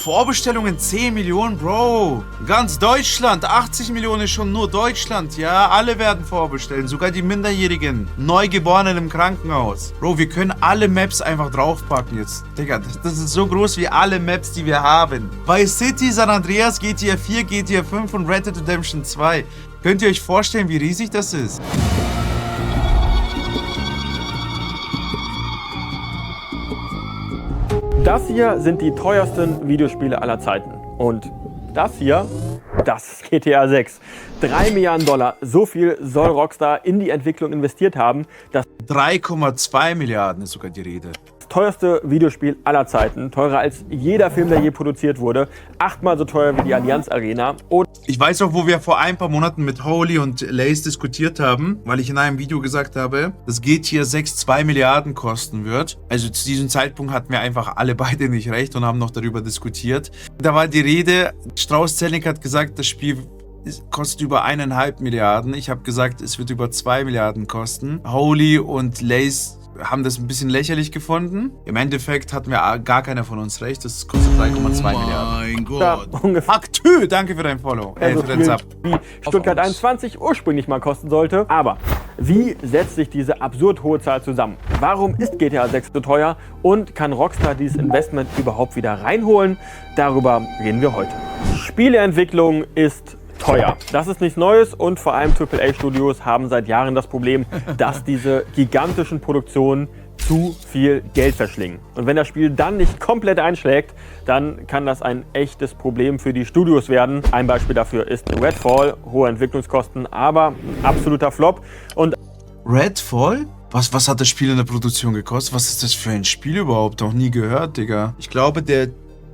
Vorbestellungen 10 Millionen, Bro. Ganz Deutschland, 80 Millionen ist schon nur Deutschland, ja. Alle werden vorbestellen, sogar die Minderjährigen, Neugeborenen im Krankenhaus. Bro, wir können alle Maps einfach draufpacken jetzt. Digga, das ist so groß wie alle Maps, die wir haben. Vice City, San Andreas, GTA 4, GTA 5 und Red Dead Redemption 2. Könnt ihr euch vorstellen, wie riesig das ist? Das hier sind die teuersten Videospiele aller Zeiten. Und das hier, das ist GTA 6. 3 Milliarden $, so viel soll Rockstar in die Entwicklung investiert haben. Das 3,2 Milliarden ist sogar die Rede. teuerste Videospiel aller Zeiten. Teurer als jeder Film, der je produziert wurde. 8-mal so teuer wie die Allianz Arena. Und ich weiß auch, wo wir vor ein paar Monaten mit Holy und Lace diskutiert haben, weil ich in einem Video gesagt habe, dass GTA 6 2 Milliarden kosten wird. Also zu diesem Zeitpunkt hatten wir einfach alle beide nicht recht und haben noch darüber diskutiert. Da war die Rede, Strauss-Zelnick hat gesagt, das Spiel kostet über 1,5 Milliarden. Ich habe gesagt, es wird über 2 Milliarden kosten. Holy und Lace haben das ein bisschen lächerlich gefunden. Im Endeffekt hatten wir gar keiner von uns recht. Das kostet 3,2 Milliarden. Mein Gott. ungefähr Aktü, danke für dein Follow. so Für den viel Sub. wie Stuttgart 21 ursprünglich mal kosten sollte. Aber wie setzt sich diese absurd hohe Zahl zusammen? Warum ist GTA 6 so teuer? Und kann Rockstar dieses Investment überhaupt wieder reinholen? Darüber reden wir heute. Spieleentwicklung ist teuer. Das ist nichts Neues und vor allem AAA-Studios haben seit Jahren das Problem, dass diese gigantischen Produktionen zu viel Geld verschlingen. Und wenn das Spiel dann nicht komplett einschlägt, dann kann das ein echtes Problem für die Studios werden. Ein Beispiel dafür ist Redfall, hohe Entwicklungskosten, aber absoluter Flop. Und Redfall? Was hat das Spiel in der Produktion gekostet? Was ist das für ein Spiel überhaupt? Noch nie gehört, Digga. Ich glaube, der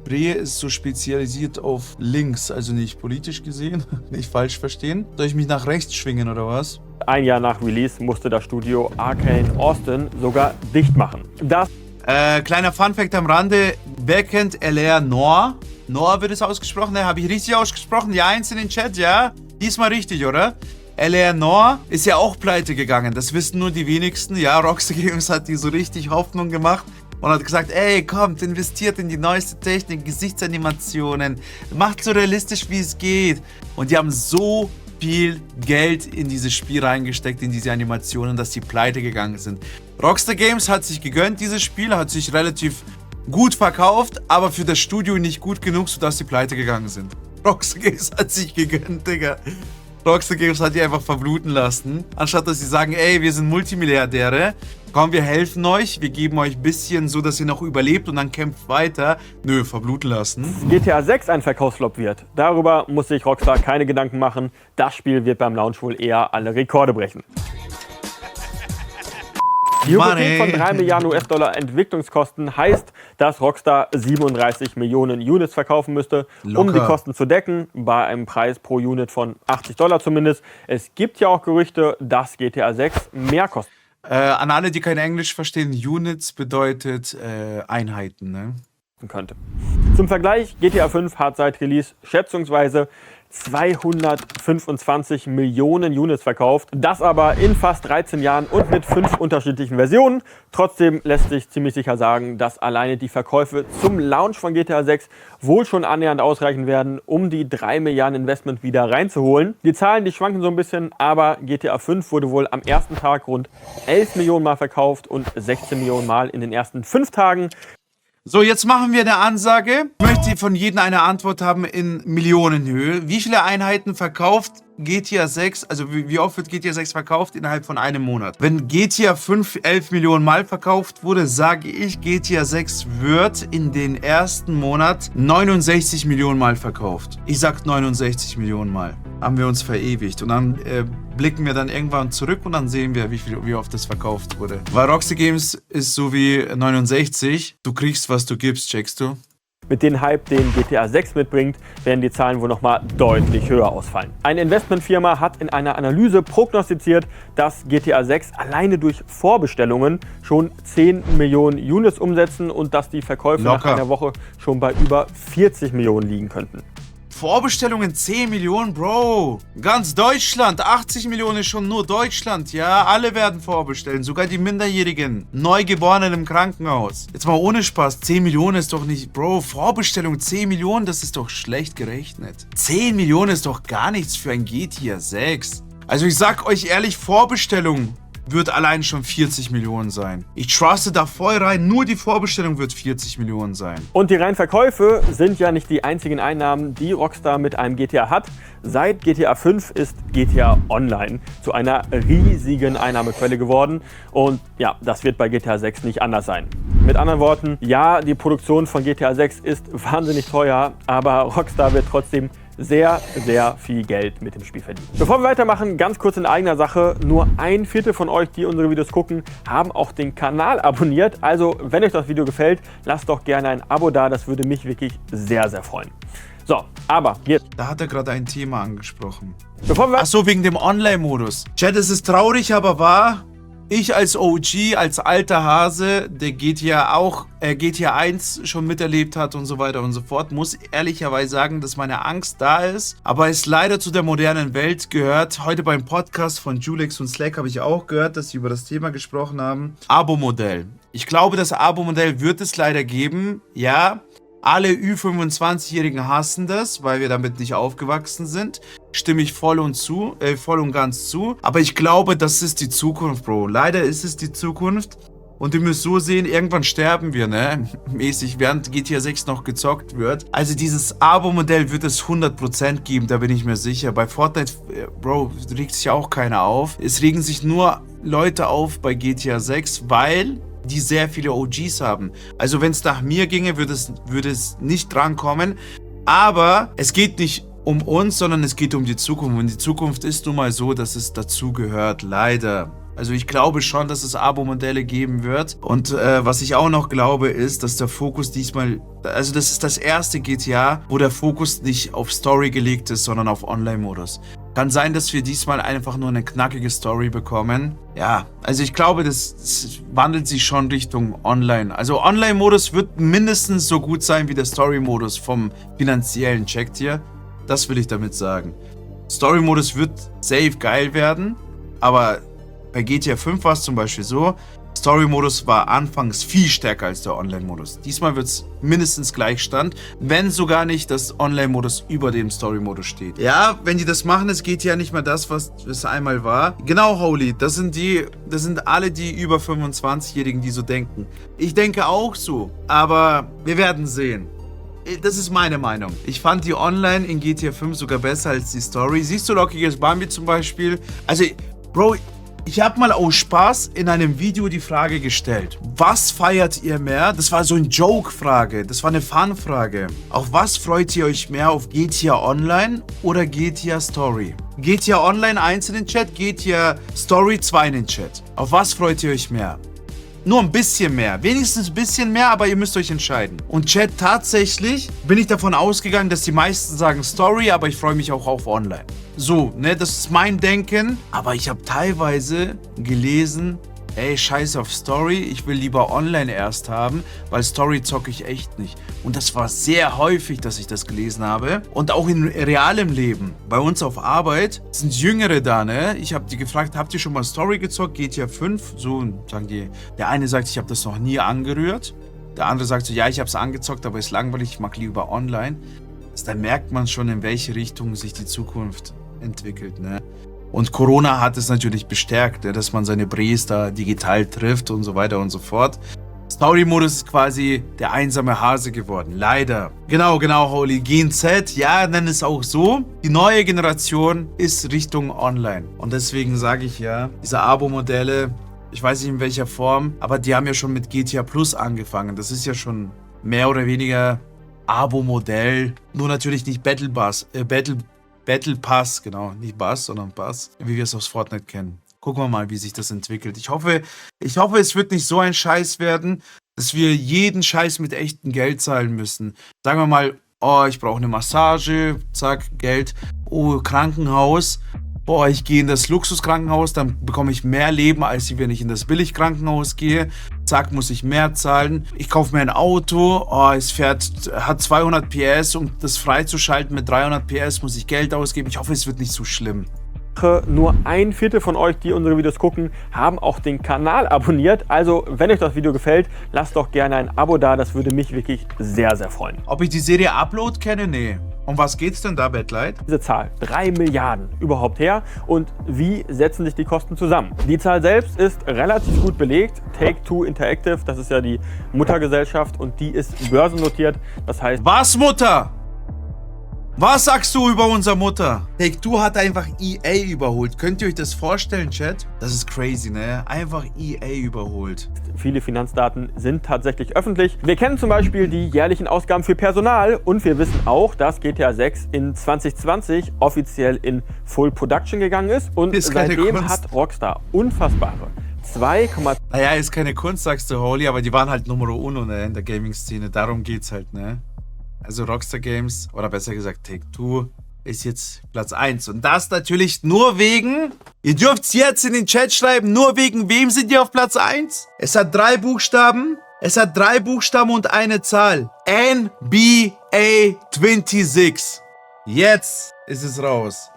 Bre ist so spezialisiert auf links, also nicht politisch gesehen, nicht falsch verstehen. Soll ich mich nach rechts schwingen oder was? ein Jahr nach Release musste das Studio Arcane Austin sogar dicht machen. Das Kleiner Funfact am Rande, wer kennt LR Noir? Noir wird es ausgesprochen, ne? Habe ich richtig ausgesprochen? Ja, eins in den Chat, ja? Diesmal richtig, oder? LR Noir ist ja auch pleite gegangen, das wissen nur die wenigsten. Ja, Rockstar Games hat die so richtig Hoffnung gemacht und hat gesagt, ey, kommt, investiert in die neueste Technik, Gesichtsanimationen, macht so realistisch, wie es geht. Und die haben so viel Geld in dieses Spiel reingesteckt, in diese Animationen, dass die pleite gegangen sind. Rockstar Games hat sich gegönnt, dieses Spiel, hat sich relativ gut verkauft, aber für das Studio nicht gut genug, sodass die pleite gegangen sind. Rockstar Games hat sich gegönnt, Digga. Rockstar Games hat die einfach verbluten lassen, anstatt dass sie sagen, ey, wir sind Multimilliardäre, komm, wir helfen euch, wir geben euch ein bisschen, so dass ihr noch überlebt und dann kämpft weiter. Nö, verbluten lassen. GTA 6 ein Verkaufsflop wird, darüber muss sich Rockstar keine Gedanken machen. Das Spiel wird beim Launch wohl eher alle Rekorde brechen. Die Hypothek von 3 Milliarden US-Dollar Entwicklungskosten heißt, dass Rockstar 37 Millionen Units verkaufen müsste, um die Kosten zu decken, bei einem Preis pro Unit von $80 zumindest. Es gibt ja auch Gerüchte, dass GTA 6 mehr kostet. An alle, die kein Englisch verstehen, Units bedeutet Einheiten, ne? Könnte. Zum Vergleich, GTA 5 hat seit Release schätzungsweise 225 Millionen Units verkauft. Das aber in fast 13 Jahren und mit 5 unterschiedlichen Versionen. Trotzdem lässt sich ziemlich sicher sagen, dass alleine die Verkäufe zum Launch von GTA 6 wohl schon annähernd ausreichen werden, um die 3 Milliarden Investment wieder reinzuholen. Die Zahlen, die schwanken so ein bisschen, aber GTA 5 wurde wohl am ersten Tag rund 11 Millionen Mal verkauft und 16 Millionen Mal in den ersten 5 Tagen. So, jetzt machen wir eine Ansage. Ich möchte von jedem eine Antwort haben in Millionenhöhe. Wie viele Einheiten verkauft GTA 6, also wie oft wird GTA 6 verkauft innerhalb von einem Monat? Wenn GTA 5 11 Millionen Mal verkauft wurde, sage ich, GTA 6 wird in den ersten Monat 69 Millionen Mal verkauft. Ich sag 69 Millionen Mal. Haben wir uns verewigt. Und dann blicken wir dann irgendwann zurück und dann sehen wir, wie oft das verkauft wurde. Weil Rockstar Games ist so wie 69. Du kriegst, was du gibst, checkst du? Mit dem Hype, den GTA 6 mitbringt, werden die Zahlen wohl nochmal deutlich höher ausfallen. Eine Investmentfirma hat in einer Analyse prognostiziert, dass GTA 6 alleine durch Vorbestellungen schon 10 Millionen Units umsetzen und dass die Verkäufe nach einer Woche schon bei über 40 Millionen liegen könnten. Vorbestellungen 10 Millionen, Bro. Ganz Deutschland, 80 Millionen ist schon nur Deutschland, ja. Alle werden vorbestellen, sogar die Minderjährigen, Neugeborenen im Krankenhaus. Jetzt mal ohne Spaß, 10 Millionen ist doch nicht, Bro, Vorbestellung 10 Millionen, das ist doch schlecht gerechnet. 10 Millionen ist doch gar nichts für ein GTA 6. Also ich sag euch ehrlich, Vorbestellung wird allein schon 40 Millionen sein. Ich truste da voll rein, nur die Vorbestellung wird 40 Millionen sein. Und die reinen Verkäufe sind ja nicht die einzigen Einnahmen, die Rockstar mit einem GTA hat. Seit GTA 5 ist GTA Online zu einer riesigen Einnahmequelle geworden. Und ja, das wird bei GTA 6 nicht anders sein. Mit anderen Worten, ja, die Produktion von GTA 6 ist wahnsinnig teuer, aber Rockstar wird trotzdem sehr, sehr viel Geld mit dem Spiel verdienen. Bevor wir weitermachen, ganz kurz in eigener Sache. Nur 1/4 von euch, die unsere Videos gucken, haben auch den Kanal abonniert. Also, wenn euch das Video gefällt, lasst doch gerne ein Abo da. Das würde mich wirklich sehr, sehr freuen. So, aber jetzt. Da hat er gerade ein Thema angesprochen. Bevor wir Ach so, wegen dem Online-Modus. Chat, es ist traurig, aber wahr. Ich als OG, als alter Hase, der GTA 1 schon miterlebt hat und so weiter und so fort, muss ehrlicherweise sagen, dass meine Angst da ist, aber es leider zu der modernen Welt gehört. Heute beim Podcast von Julex und Slack habe ich auch gehört, dass sie über das Thema gesprochen haben. Abo-Modell. Ich glaube, das Abo-Modell wird es leider geben, ja. Alle Ü25-Jährigen hassen das, weil wir damit nicht aufgewachsen sind. Stimme ich voll und ganz zu. Aber ich glaube, das ist die Zukunft, Bro. Leider ist es die Zukunft. Und ihr müsst so sehen, irgendwann sterben wir, ne? Mäßig, während GTA 6 noch gezockt wird. Also dieses Abo-Modell wird es 100% geben, da bin ich mir sicher. Bei Fortnite, Bro, regt sich auch keiner auf. Es regen sich nur Leute auf bei GTA 6, weil die sehr viele OGs haben. Also wenn es nach mir ginge, würde es nicht drankommen. Aber es geht nicht um uns, sondern es geht um die Zukunft. Und die Zukunft ist nun mal so, dass es dazu gehört, leider. Also ich glaube schon, dass es Abo-Modelle geben wird. Und was ich auch noch glaube, ist, dass der Fokus diesmal, also das ist das erste GTA, wo der Fokus nicht auf Story gelegt ist, sondern auf Online-Modus. Kann sein, dass wir diesmal einfach nur eine knackige Story bekommen. Ja, also ich glaube, das wandelt sich schon Richtung Online. Also Online-Modus wird mindestens so gut sein wie der Story-Modus vom finanziellen. Checkt ihr? Das will ich damit sagen. Story-Modus wird safe geil werden, aber bei GTA 5 war es zum Beispiel so, Story-Modus war anfangs viel stärker als der Online-Modus. Diesmal wird es mindestens Gleichstand, wenn sogar nicht das Online-Modus über dem Story-Modus steht. Ja, wenn die das machen, es geht ja nicht mehr das, was es einmal war. Genau, Holy, das sind alle die über 25-Jährigen, die so denken. Ich denke auch so, aber wir werden sehen. Das ist meine Meinung. Ich fand die Online in GTA 5 sogar besser als die Story. Siehst du Lockiges Bambi zum Beispiel? Also, Bro, ich habe mal aus Spaß in einem Video die Frage gestellt. Was feiert ihr mehr? Das war so eine Joke-Frage. Das war eine Fun-Frage. Auf was freut ihr euch mehr? Auf GTA Online oder GTA Story? GTA Online 1 in den Chat, GTA Story 2 in den Chat. Auf was freut ihr euch mehr? Nur ein bisschen mehr. Wenigstens ein bisschen mehr, aber ihr müsst euch entscheiden. Und Chat, tatsächlich bin ich davon ausgegangen, dass die meisten sagen Story, aber ich freue mich auch auf Online. So, ne, das ist mein Denken. Aber ich habe teilweise gelesen, ey, scheiß auf Story, ich will lieber Online erst haben, weil Story zocke ich echt nicht. Und das war sehr häufig, dass ich das gelesen habe. Und auch in realem Leben. Bei uns auf Arbeit sind Jüngere da, ne? Ich habe die gefragt, habt ihr schon mal Story gezockt? GTA 5? So, sagen die. Der eine sagt, ich habe das noch nie angerührt. Der andere sagt so, ja, ich habe es angezockt, aber ist langweilig, ich mag lieber Online. Da merkt man schon, in welche Richtung sich die Zukunft entwickelt, ne? Und Corona hat es natürlich bestärkt, dass man seine Bres da digital trifft und so weiter und so fort. Story-Modus ist quasi der einsame Hase geworden. Leider. Genau, Holy. Gen Z, ja, nenn es auch so. Die neue Generation ist Richtung Online. Und deswegen sage ich ja, diese Abo-Modelle, ich weiß nicht in welcher Form, aber die haben ja schon mit GTA Plus angefangen. Das ist ja schon mehr oder weniger Abo-Modell. Nur natürlich nicht Battle Pass, genau, nicht Bass, sondern Pass, wie wir es aus Fortnite kennen. Gucken wir mal, wie sich das entwickelt. Ich hoffe, es wird nicht so ein Scheiß werden, dass wir jeden Scheiß mit echtem Geld zahlen müssen. Sagen wir mal, oh, ich brauche eine Massage, zack, Geld, oh, Krankenhaus, boah, ich gehe in das Luxuskrankenhaus, dann bekomme ich mehr Leben, als wenn ich in das Billigkrankenhaus gehe. Zack, muss ich mehr zahlen. Ich kaufe mir ein Auto, oh, hat 200 PS, um das freizuschalten mit 300 PS muss ich Geld ausgeben. Ich hoffe, es wird nicht so schlimm. Nur 1/4 von euch, die unsere Videos gucken, haben auch den Kanal abonniert. Also, wenn euch das Video gefällt, lasst doch gerne ein Abo da. Das würde mich wirklich sehr, sehr freuen. Ob ich die Serie Upload kenne? Nee. Um was geht's denn da, Batlight? Diese Zahl, 3 Milliarden überhaupt her. Und wie setzen sich die Kosten zusammen? Die Zahl selbst ist relativ gut belegt. Take-Two Interactive, das ist ja die Muttergesellschaft und die ist börsennotiert. Das heißt... Was, Mutter? Was sagst du über unsere Mutter? Take-Two hat einfach EA überholt. Könnt ihr euch das vorstellen, Chat? Das ist crazy, ne? Einfach EA überholt. Viele Finanzdaten sind tatsächlich öffentlich. Wir kennen zum Beispiel die jährlichen Ausgaben für Personal und wir wissen auch, dass GTA 6 in 2020 offiziell in Full Production gegangen ist und seitdem hat Rockstar unfassbare 2,2... Naja, ist keine Kunst, sagst du, Holy, aber die waren halt Nummer uno, ne, in der Gaming-Szene. Darum geht's halt, ne? Also Rockstar Games, oder besser gesagt Take-Two, ist jetzt Platz 1. Und das natürlich nur wegen, ihr dürft es jetzt in den Chat schreiben, nur wegen wem sind die auf Platz 1? Es hat 3 Buchstaben. Es hat 3 Buchstaben und eine Zahl. NBA 26. Jetzt ist es raus.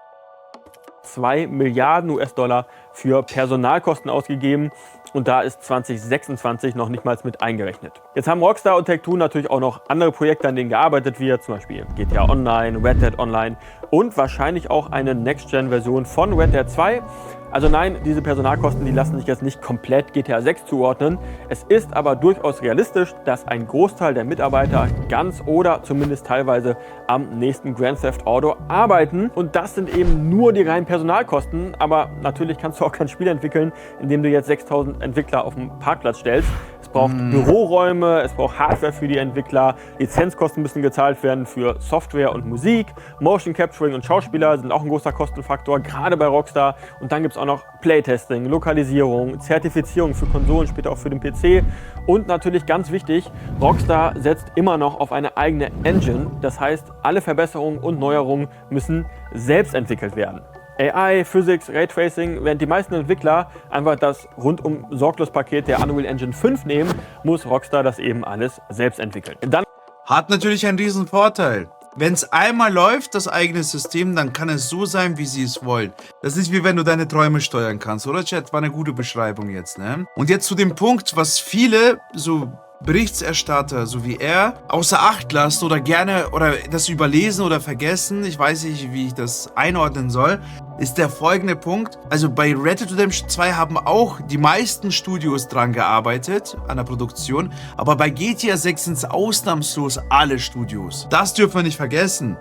2 Milliarden US-Dollar für Personalkosten ausgegeben und da ist 2026 noch nicht mal mit eingerechnet. Jetzt haben Rockstar und Take-Two natürlich auch noch andere Projekte, an denen gearbeitet wird, zum Beispiel GTA Online, Red Dead Online und wahrscheinlich auch eine Next-Gen-Version von Red Dead 2. Also nein, diese Personalkosten, die lassen sich jetzt nicht komplett GTA 6 zuordnen. Es ist aber durchaus realistisch, dass ein Großteil der Mitarbeiter ganz oder zumindest teilweise am nächsten Grand Theft Auto arbeiten. Und das sind eben nur die reinen Personalkosten. Aber natürlich kannst du auch kein Spiel entwickeln, indem du jetzt 6000 Entwickler auf den Parkplatz stellst. Es braucht Büroräume, es braucht Hardware für die Entwickler, Lizenzkosten müssen gezahlt werden für Software und Musik, Motion Capturing und Schauspieler sind auch ein großer Kostenfaktor, gerade bei Rockstar. Und dann gibt es auch noch Playtesting, Lokalisierung, Zertifizierung für Konsolen, später auch für den PC. Und natürlich ganz wichtig, Rockstar setzt immer noch auf eine eigene Engine. Das heißt, alle Verbesserungen und Neuerungen müssen selbst entwickelt werden. AI, Physics, Raytracing, während die meisten Entwickler einfach das rundum sorglos Paket der Unreal Engine 5 nehmen, muss Rockstar das eben alles selbst entwickeln. Dann hat natürlich einen riesen Vorteil. Wenn es einmal läuft, das eigene System, dann kann es so sein, wie sie es wollen. Das ist wie wenn du deine Träume steuern kannst, oder Chat? War eine gute Beschreibung jetzt, ne? Und jetzt zu dem Punkt, was viele so Berichterstatter, so wie er, außer Acht lassen oder gerne oder das überlesen oder vergessen, ich weiß nicht, wie ich das einordnen soll, ist der folgende Punkt. Also bei Red Dead Redemption 2 haben auch die meisten Studios dran gearbeitet, an der Produktion, aber bei GTA 6 sind es ausnahmslos alle Studios. Das dürfen wir nicht vergessen.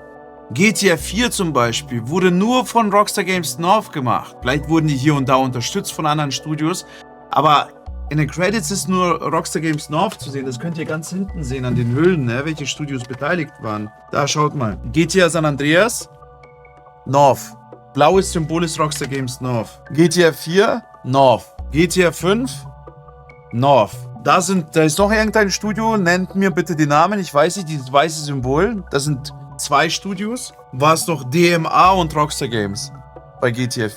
GTA 4 zum Beispiel wurde nur von Rockstar Games North gemacht. Vielleicht wurden die hier und da unterstützt von anderen Studios, aber in den Credits ist nur Rockstar Games North zu sehen. Das könnt ihr ganz hinten sehen an den Hüllen, ne, welche Studios beteiligt waren. Da, schaut mal. GTA San Andreas, North. Blaues Symbol ist Rockstar Games North. GTA 4, North. GTA 5, North. Da ist noch irgendein Studio, nennt mir bitte die Namen. Ich weiß nicht, dieses weiße Symbol. Das sind 2 Studios. War es noch DMA und Rockstar Games bei GTA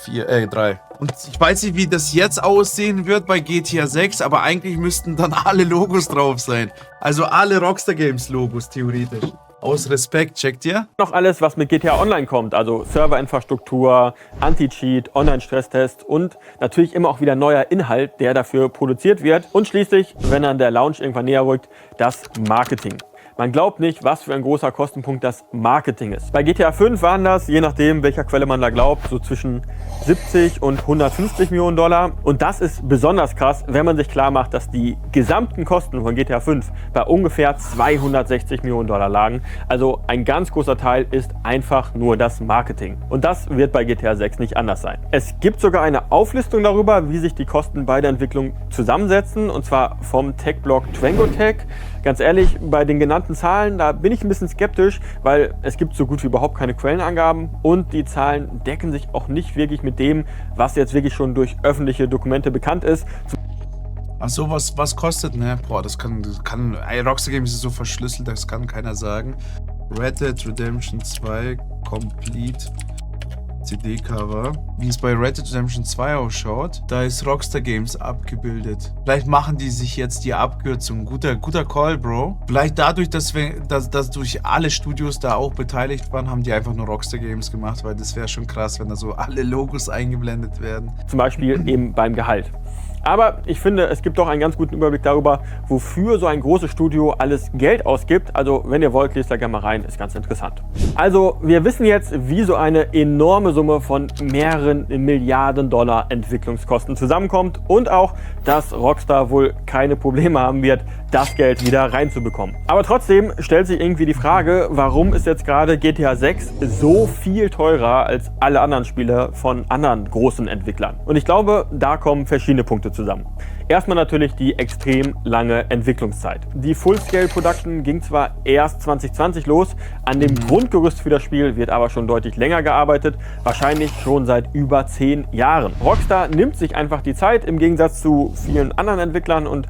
3. Und ich weiß nicht, wie das jetzt aussehen wird bei GTA 6, aber eigentlich müssten dann alle Logos drauf sein. Also alle Rockstar Games Logos theoretisch. Aus Respekt, checkt ihr? noch alles, was mit GTA Online kommt, also Serverinfrastruktur, Anti-Cheat, Online-Stresstest und natürlich immer auch wieder neuer Inhalt, der dafür produziert wird. Und schließlich, wenn dann der Launch irgendwann näher rückt, das Marketing. Man glaubt nicht, was für ein großer Kostenpunkt das Marketing ist. Bei GTA 5 waren das, je nachdem welcher Quelle man da glaubt, so zwischen 70 und 150 Millionen Dollar. Und das ist besonders krass, wenn man sich klar macht, dass die gesamten Kosten von GTA 5 bei ungefähr 260 Millionen Dollar lagen. Also ein ganz großer Teil ist einfach nur das Marketing. Und das wird bei GTA 6 nicht anders sein. Es gibt sogar eine Auflistung darüber, wie sich die Kosten bei der Entwicklung zusammensetzen, und zwar vom Tech-Blog Twangotech. Ganz ehrlich, bei den genannten Zahlen, da bin ich ein bisschen skeptisch, weil es gibt so gut wie überhaupt keine Quellenangaben und die Zahlen decken sich auch nicht wirklich mit dem, was jetzt wirklich schon durch öffentliche Dokumente bekannt ist. Ach so, was kostet, ne? Boah, das kann Rockstar Games ist so verschlüsselt, das kann keiner sagen. Red Dead Redemption 2 Complete CD-Cover, wie es bei Red Dead Redemption 2 ausschaut. Da ist Rockstar Games abgebildet. Vielleicht machen die sich jetzt die Abkürzung. Guter Call, Bro. Vielleicht dadurch, dass durch alle Studios da auch beteiligt waren, haben die einfach nur Rockstar Games gemacht, weil das wäre schon krass, wenn da so alle Logos eingeblendet werden. Zum Beispiel eben beim Gehalt. Aber ich finde, es gibt doch einen ganz guten Überblick darüber, wofür so ein großes Studio alles Geld ausgibt. Also, wenn ihr wollt, lest da gerne mal rein, ist ganz interessant. Also, wir wissen jetzt, wie so eine enorme Summe von mehreren Milliarden Dollar Entwicklungskosten zusammenkommt und auch, dass Rockstar wohl keine Probleme haben wird, das Geld wieder reinzubekommen. Aber trotzdem stellt sich irgendwie die Frage, warum ist jetzt gerade GTA 6 so viel teurer als alle anderen Spiele von anderen großen Entwicklern? Und ich glaube, da kommen verschiedene Punkte zusammen. Erstmal natürlich die extrem lange Entwicklungszeit. Die Full-Scale-Production ging zwar erst 2020 los, an dem Grundgerüst für das Spiel wird aber schon deutlich länger gearbeitet, wahrscheinlich schon seit über 10 Jahren. Rockstar nimmt sich einfach die Zeit im Gegensatz zu vielen anderen Entwicklern und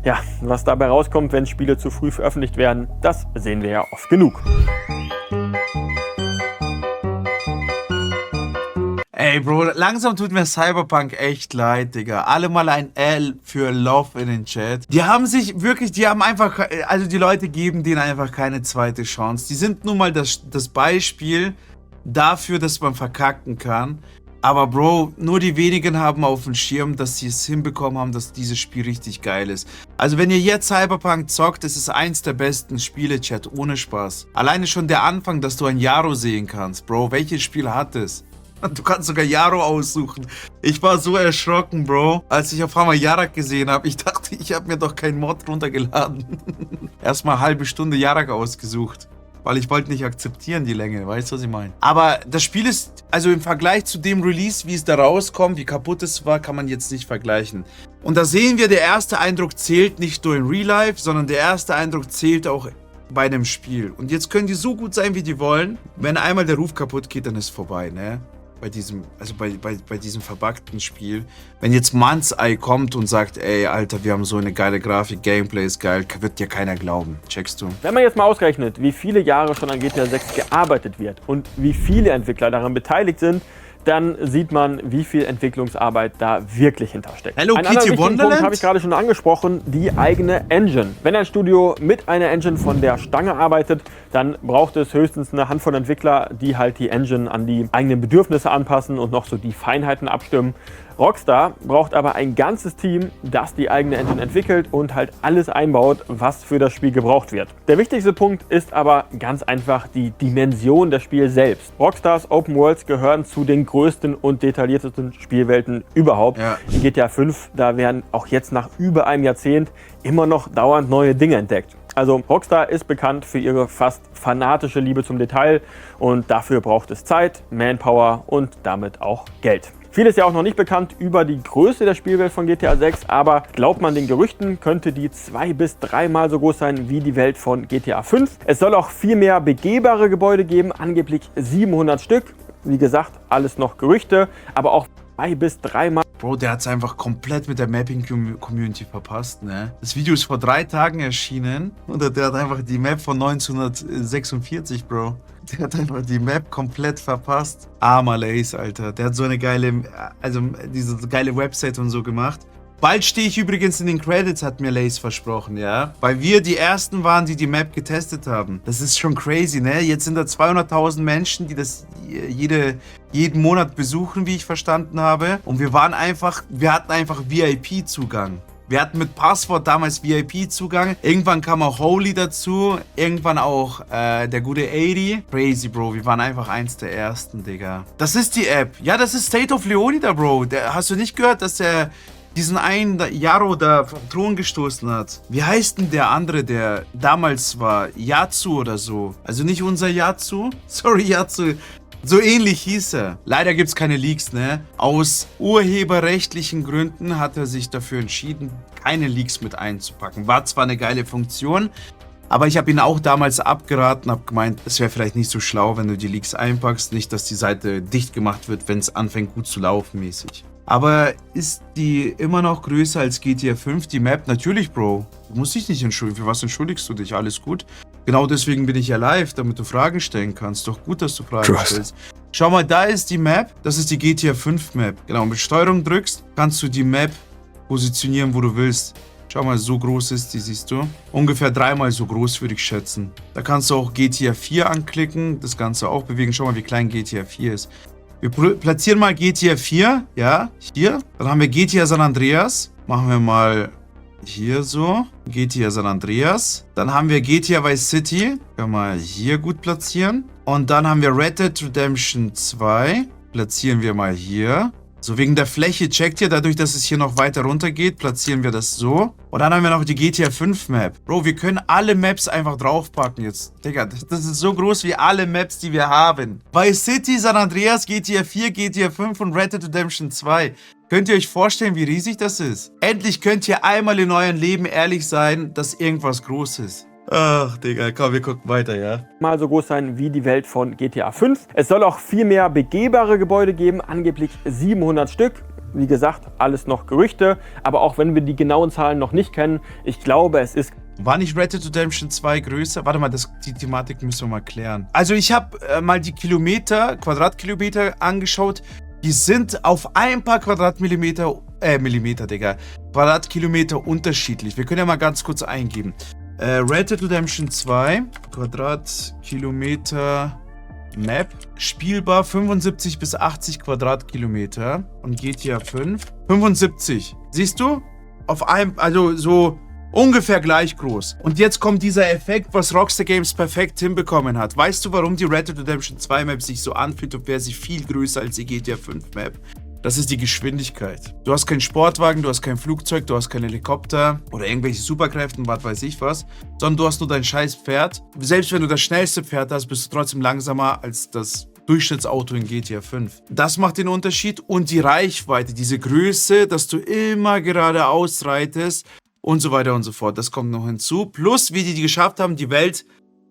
ja, was dabei rauskommt, wenn Spiele zu früh veröffentlicht werden, das sehen wir ja oft genug. Ey, Bro, langsam tut mir Cyberpunk echt leid, Digga. Alle mal ein L für Love in den Chat. Die haben sich wirklich, die Leute geben denen einfach keine zweite Chance. Die sind nun mal das Beispiel dafür, dass man verkacken kann. Aber Bro, nur die wenigen haben auf dem Schirm, dass sie es hinbekommen haben, dass dieses Spiel richtig geil ist. Also wenn ihr jetzt Cyberpunk zockt, es ist eins der besten Spiele, Chat, ohne Spaß. Alleine schon der Anfang, dass du ein Yaro sehen kannst. Bro, welches Spiel hat es? Du kannst sogar Yaro aussuchen. Ich war so erschrocken, Bro, als ich auf einmal Yarak gesehen habe. Ich dachte, ich habe mir doch keinen Mod runtergeladen. Erstmal eine halbe Stunde Yarak ausgesucht. Weil ich wollte nicht akzeptieren, die Länge. Weißt du, was ich meine? Aber das Spiel ist, also im Vergleich zu dem Release, wie es da rauskommt, wie kaputt es war, kann man jetzt nicht vergleichen. Und da sehen wir, der erste Eindruck zählt nicht nur in Real Life, sondern der erste Eindruck zählt auch bei einem Spiel. Und jetzt können die so gut sein, wie die wollen. Wenn einmal der Ruf kaputt geht, dann ist vorbei, ne? Bei diesem verbuggten Spiel. Wenn jetzt Man's Eye kommt und sagt, ey, Alter, wir haben so eine geile Grafik, Gameplay ist geil, wird dir keiner glauben. Checkst du? Wenn man jetzt mal ausrechnet, wie viele Jahre schon an GTA 6 gearbeitet wird und wie viele Entwickler daran beteiligt sind, dann sieht man, wie viel Entwicklungsarbeit da wirklich hintersteckt. Hello Einen Kitty anderen wichtigen Wonderland? Punkt habe ich gerade schon angesprochen, die eigene Engine. Wenn ein Studio mit einer Engine von der Stange arbeitet, dann braucht es höchstens eine Handvoll Entwickler, die halt die Engine an die eigenen Bedürfnisse anpassen und noch so die Feinheiten abstimmen. Rockstar braucht aber ein ganzes Team, das die eigene Engine entwickelt und halt alles einbaut, was für das Spiel gebraucht wird. Der wichtigste Punkt ist aber ganz einfach die Dimension des Spiels selbst. Rockstars Open Worlds gehören zu den größten und detailliertesten Spielwelten überhaupt. Ja. In GTA 5, da werden auch jetzt nach über einem Jahrzehnt immer noch dauernd neue Dinge entdeckt. Also Rockstar ist bekannt für ihre fast fanatische Liebe zum Detail und dafür braucht es Zeit, Manpower und damit auch Geld. Viel ist ja auch noch nicht bekannt über die Größe der Spielwelt von GTA 6, aber glaubt man den Gerüchten, könnte die 2- bis 3-mal so groß sein wie die Welt von GTA 5. Es soll auch viel mehr begehbare Gebäude geben, angeblich 700 Stück. Wie gesagt, alles noch Gerüchte, aber auch 2- bis 3-mal. Bro, der hat es einfach komplett mit der Mapping-Community verpasst, ne? Das Video ist vor 3 Tagen erschienen und der hat einfach die Map von 1946, Bro. Der hat einfach die Map komplett verpasst. Armer Lace, Alter. Der hat so eine geile, also diese geile Website und so gemacht. Bald stehe ich übrigens in den Credits, hat mir Lace versprochen, ja? Weil wir die Ersten waren, die die Map getestet haben. Das ist schon crazy, ne? Jetzt sind da 200.000 Menschen, die das jeden Monat besuchen, wie ich verstanden habe. Und wir hatten einfach VIP-Zugang. Wir hatten mit Passwort damals VIP-Zugang. Irgendwann kam auch Holy dazu. Irgendwann auch der gute 80. Crazy, Bro. Wir waren einfach eins der Ersten, Digga. Das ist die App. Ja, das ist State of Leonida, Bro. Hast du nicht gehört, dass er diesen einen Yaro da vom Thron gestoßen hat? Wie heißt denn der andere, der damals war? Yatsu oder so. Also nicht unser Yatsu. Sorry, Yatsu. So ähnlich hieß er. Leider gibt es keine Leaks, ne? Aus urheberrechtlichen Gründen hat er sich dafür entschieden, keine Leaks mit einzupacken. War zwar eine geile Funktion, aber ich habe ihn auch damals abgeraten, habe gemeint, es wäre vielleicht nicht so schlau, wenn du die Leaks einpackst. Nicht, dass die Seite dicht gemacht wird, wenn es anfängt gut zu laufen mäßig. Aber ist die immer noch größer als GTA 5, die Map? Natürlich, Bro. Du musst dich nicht entschuldigen. Für was entschuldigst du dich? Alles gut. Genau deswegen bin ich ja live, damit du Fragen stellen kannst. Doch gut, dass du Fragen stellst. Schau mal, da ist die Map. Das ist die GTA 5 Map. Genau, mit Steuerung drückst, kannst du die Map positionieren, wo du willst. Schau mal, so groß ist die, siehst du? Ungefähr 3-mal so groß, würde ich schätzen. Da kannst du auch GTA 4 anklicken, das Ganze auch bewegen. Schau mal, wie klein GTA 4 ist. Wir platzieren mal GTA 4, ja, hier. Dann haben wir GTA San Andreas. Machen wir mal hier so. GTA San Andreas. Dann haben wir GTA Vice City. Können wir hier gut platzieren. Und dann haben wir Red Dead Redemption 2. Platzieren wir mal hier. So, wegen der Fläche checkt ihr, dadurch, dass es hier noch weiter runter geht, platzieren wir das so. Und dann haben wir noch die GTA 5 Map. Bro, wir können alle Maps einfach draufpacken jetzt. Digga, das ist so groß wie alle Maps, die wir haben. Vice City, San Andreas, GTA 4, GTA 5 und Red Dead Redemption 2. Könnt ihr euch vorstellen, wie riesig das ist? Endlich könnt ihr einmal in eurem Leben ehrlich sein, dass irgendwas groß ist. Ach, Digga, komm, wir gucken weiter, ja? Mal so groß sein wie die Welt von GTA 5. Es soll auch viel mehr begehbare Gebäude geben, angeblich 700 Stück. Wie gesagt, alles noch Gerüchte, aber auch wenn wir die genauen Zahlen noch nicht kennen, ich glaube, es ist... War nicht Red Dead Redemption 2 größer? Warte mal, die Thematik müssen wir mal klären. Also ich habe mal die Quadratkilometer angeschaut. Die sind auf ein paar Quadratkilometer unterschiedlich. Wir können ja mal ganz kurz eingeben. Red Dead Redemption 2, Quadratkilometer Map, spielbar 75 bis 80 Quadratkilometer und GTA 5 75. Siehst du? Auf einem, also so ungefähr gleich groß. Und jetzt kommt dieser Effekt, was Rockstar Games perfekt hinbekommen hat. Weißt du, warum die Red Dead Redemption 2 Map sich so anfühlt, und wäre sie viel größer als die GTA 5 Map? Das ist die Geschwindigkeit. Du hast keinen Sportwagen, du hast kein Flugzeug, du hast keinen Helikopter oder irgendwelche Superkräfte, was weiß ich was, sondern du hast nur dein scheiß Pferd. Selbst wenn du das schnellste Pferd hast, bist du trotzdem langsamer als das Durchschnittsauto in GTA 5. Das macht den Unterschied und die Reichweite, diese Größe, dass du immer geradeaus reitest und so weiter und so fort. Das kommt noch hinzu. Plus, wie die geschafft haben, die Welt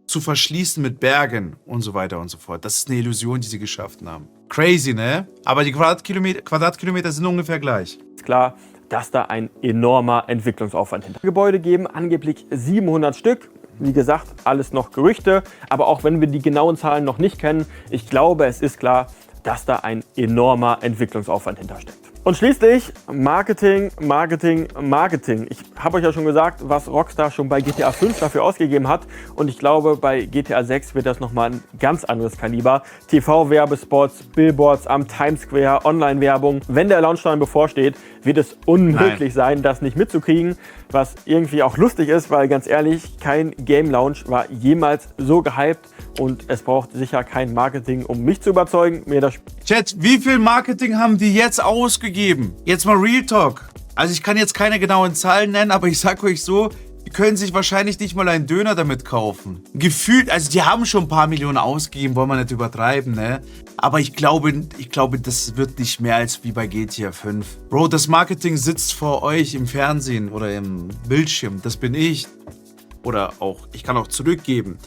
zu verschließen mit Bergen und so weiter und so fort. Das ist eine Illusion, die sie geschaffen haben. Crazy, ne? Aber die Quadratkilometer sind ungefähr gleich. Ist klar, dass da ein enormer Entwicklungsaufwand hinter Gebäude geben, angeblich 700 Stück. Wie gesagt, alles noch Gerüchte, aber auch wenn wir die genauen Zahlen noch nicht kennen, ich glaube, es ist klar, dass da ein enormer Entwicklungsaufwand hintersteckt. Und schließlich Marketing, Marketing, Marketing. Ich habe euch ja schon gesagt, was Rockstar schon bei GTA 5 dafür ausgegeben hat. Und ich glaube, bei GTA 6 wird das nochmal ein ganz anderes Kaliber. TV-Werbespots, Billboards am Times Square, Online-Werbung. Wenn der Launch dann bevorsteht, wird es unmöglich sein, das nicht mitzukriegen. Was irgendwie auch lustig ist, weil ganz ehrlich, kein Game-Launch war jemals so gehypt. Und es braucht sicher kein Marketing, um mich zu überzeugen. Chat, wie viel Marketing haben die jetzt ausgegeben? Jetzt mal Real Talk. Also ich kann jetzt keine genauen Zahlen nennen, aber ich sag euch so, die können sich wahrscheinlich nicht mal einen Döner damit kaufen. Gefühlt, also die haben schon ein paar Millionen ausgegeben, wollen wir nicht übertreiben, ne? Aber ich glaube, das wird nicht mehr als wie bei GTA 5. Bro, das Marketing sitzt vor euch im Fernsehen oder im Bildschirm. Das bin ich. Oder auch, ich kann auch zurückgeben.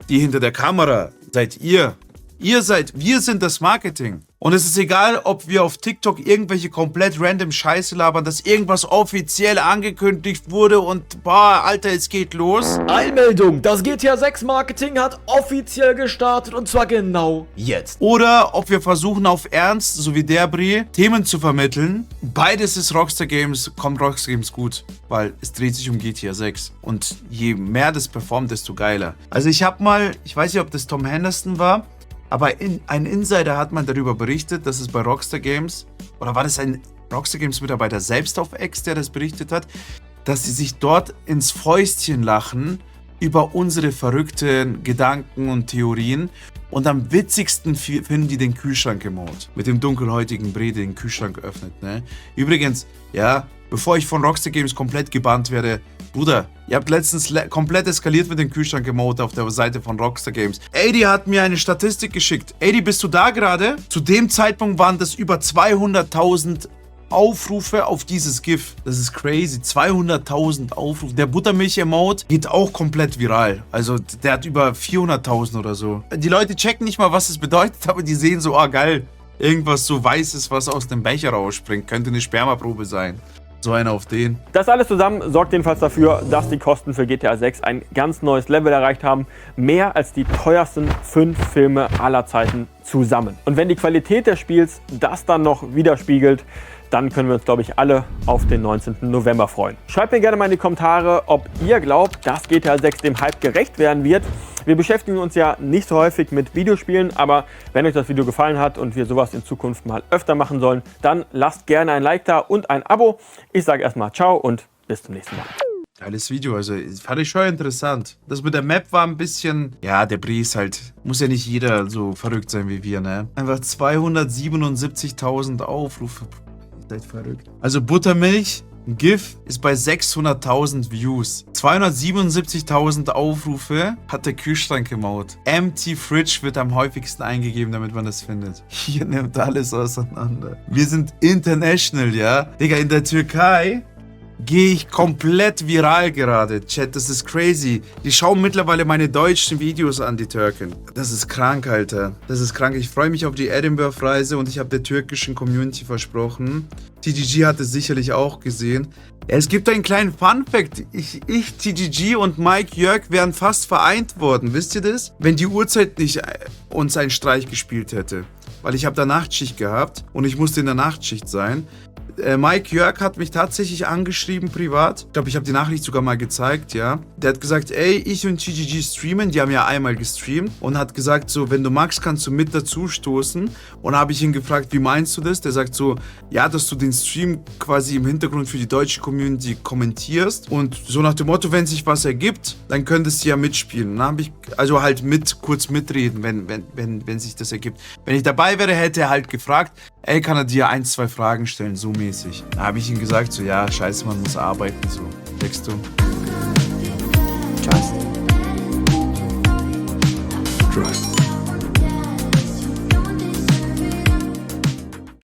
Die hinter der Kamera seid ihr. Wir sind das Marketing. Und es ist egal, ob wir auf TikTok irgendwelche komplett random Scheiße labern, dass irgendwas offiziell angekündigt wurde und boah, Alter, es geht los. Eilmeldung, das GTA 6 Marketing hat offiziell gestartet und zwar genau jetzt. Oder ob wir versuchen auf Ernst, so wie der Brie, Themen zu vermitteln. Beides ist kommt Rockstar Games gut, weil es dreht sich um GTA 6. Und je mehr das performt, desto geiler. Also ich weiß nicht, ob das Tom Henderson war, aber ein Insider hat mal darüber berichtet, dass es bei Rockstar Games, oder war das ein Rockstar Games Mitarbeiter selbst auf X, der das berichtet hat, dass sie sich dort ins Fäustchen lachen über unsere verrückten Gedanken und Theorien. Und am witzigsten finden die den Kühlschrank-Emote. Mit dem dunkelhäutigen Bre, der den Kühlschrank öffnet, ne? Übrigens, ja, bevor ich von Rockstar Games komplett gebannt werde, Bruder, ihr habt letztens komplett eskaliert mit dem Kühlschrank-Emote auf der Seite von Rockstar Games. Adi hat mir eine Statistik geschickt. Adi, bist du da gerade? Zu dem Zeitpunkt waren das über 200.000 Aufrufe auf dieses GIF. Das ist crazy. 200.000 Aufrufe. Der Buttermilch-Emote geht auch komplett viral. Also der hat über 400.000 oder so. Die Leute checken nicht mal, was es bedeutet, aber die sehen so, geil. Irgendwas so Weißes, was aus dem Becher rausspringt. Könnte eine Spermaprobe sein. So einer auf den. Das alles zusammen sorgt jedenfalls dafür, dass die Kosten für GTA 6 ein ganz neues Level erreicht haben. Mehr als die teuersten 5 Filme aller Zeiten zusammen. Und wenn die Qualität des Spiels das dann noch widerspiegelt, dann können wir uns, glaube ich, alle auf den 19. November freuen. Schreibt mir gerne mal in die Kommentare, ob ihr glaubt, dass GTA 6 dem Hype gerecht werden wird. Wir beschäftigen uns ja nicht so häufig mit Videospielen, aber wenn euch das Video gefallen hat und wir sowas in Zukunft mal öfter machen sollen, dann lasst gerne ein Like da und ein Abo. Ich sage erstmal ciao und bis zum nächsten Mal. Geiles Video, also fand ich schon interessant. Das mit der Map war ein bisschen, ja, der Brie ist halt, muss ja nicht jeder so verrückt sein wie wir, ne? Einfach 277.000 Aufrufe. Ihr seid verrückt. Also Buttermilch, GIF ist bei 600.000 Views. 277.000 Aufrufe hat der Kühlschrank gemaut. Empty Fridge wird am häufigsten eingegeben, damit man das findet. Hier nimmt alles auseinander. Wir sind international, ja? Digga, in der Türkei gehe ich komplett viral gerade. Chat, das ist crazy. Die schauen mittlerweile meine deutschen Videos an, die Türken. Das ist krank, Alter. Das ist krank. Ich freue mich auf die Edinburgh-Reise und ich habe der türkischen Community versprochen. TGG hat es sicherlich auch gesehen. Ja, es gibt einen kleinen Fun-Fact. Ich, TGG und Mike Jörg wären fast vereint worden. Wisst ihr das? Wenn die Uhrzeit nicht uns einen Streich gespielt hätte. Weil ich habe da Nachtschicht gehabt und ich musste in der Nachtschicht sein. Mike Jörg hat mich tatsächlich angeschrieben privat. Ich glaube, ich habe die Nachricht sogar mal gezeigt, ja. Der hat gesagt, ey, ich und TGG streamen. Die haben ja einmal gestreamt und hat gesagt, so, wenn du magst, kannst du mit dazu stoßen. Und habe ich ihn gefragt, wie meinst du das? Der sagt so, ja, dass du den Stream quasi im Hintergrund für die deutsche Community kommentierst. Und so nach dem Motto, wenn sich was ergibt, dann könntest du ja mitspielen. Dann habe ich, also halt kurz mitreden, wenn sich das ergibt. Wenn ich dabei wäre, hätte er halt gefragt, ey, kann er dir 1, 2 Fragen stellen, so mäßig. Da habe ich ihm gesagt, so, ja, scheiße, man muss arbeiten, so. Checkst du? Trust.